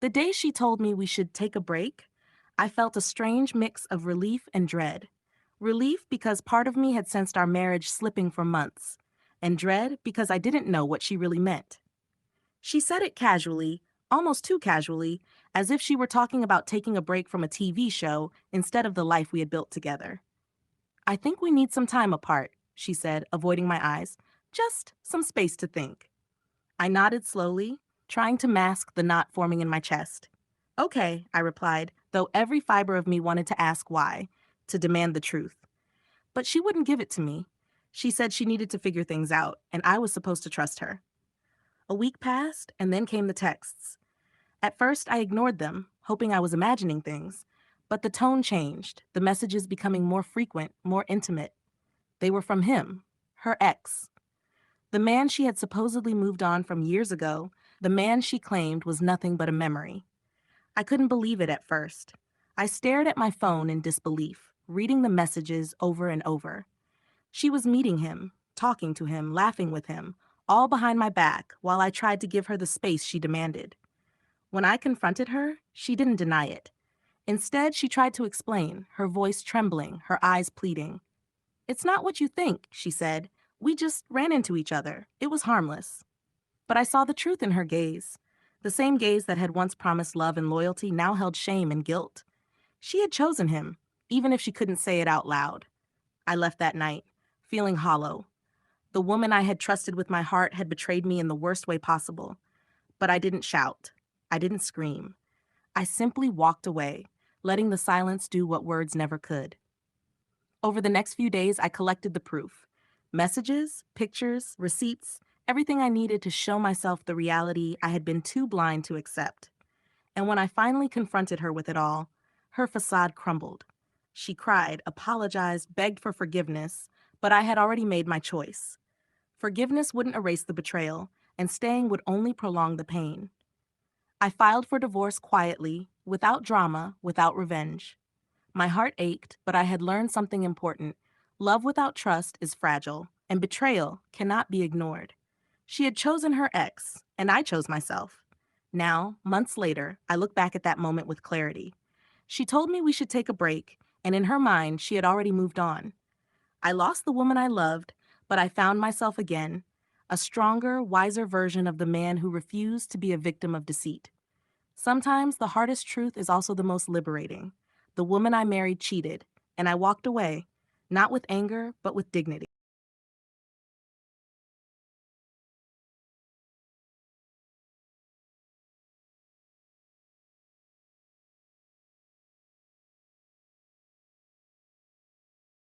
The day she told me we should take a break, I felt a strange mix of relief and dread. Relief because part of me had sensed our marriage slipping for months, and dread because I didn't know what she really meant. She said it casually, almost too casually, as if she were talking about taking a break from a TV show instead of the life we had built together. I think we need some time apart, she said, avoiding my eyes. Just some space to think. I nodded slowly, trying to mask the knot forming in my chest. Okay, I replied, though every fiber of me wanted to ask why, to demand the truth. But she wouldn't give it to me. She said she needed to figure things out, and I was supposed to trust her. A week passed, and then came the texts. At first, I ignored them, hoping I was imagining things. But the tone changed, the messages becoming more frequent, more intimate. They were from him, her ex. The man she had supposedly moved on from years ago, the man she claimed was nothing but a memory. I couldn't believe it at first. I stared at my phone in disbelief, reading the messages over and over. She was meeting him, talking to him, laughing with him, all behind my back while I tried to give her the space she demanded. When I confronted her, she didn't deny it. Instead, she tried to explain, her voice trembling, her eyes pleading. "It's not what you think," she said. "We just ran into each other. It was harmless." But I saw the truth in her gaze. The same gaze that had once promised love and loyalty now held shame and guilt. She had chosen him, even if she couldn't say it out loud. I left that night, feeling hollow. The woman I had trusted with my heart had betrayed me in the worst way possible. But I didn't shout. I didn't scream. I simply walked away, letting the silence do what words never could. Over the next few days, I collected the proof. Messages, pictures, receipts, everything I needed to show myself the reality I had been too blind to accept. And when I finally confronted her with it all, her facade crumbled. She cried, apologized, begged for forgiveness, but I had already made my choice. Forgiveness wouldn't erase the betrayal, and staying would only prolong the pain. I filed for divorce quietly, without drama, without revenge. My heart ached, but I had learned something important. Love without trust is fragile, and betrayal cannot be ignored. She had chosen her ex, and I chose myself. Now, months later, I look back at that moment with clarity. She told me we should take a break, and in her mind, she had already moved on. I lost the woman I loved, but I found myself again, a stronger, wiser version of the man who refused to be a victim of deceit. Sometimes the hardest truth is also the most liberating. The woman I married cheated, and I walked away, not with anger, but with dignity.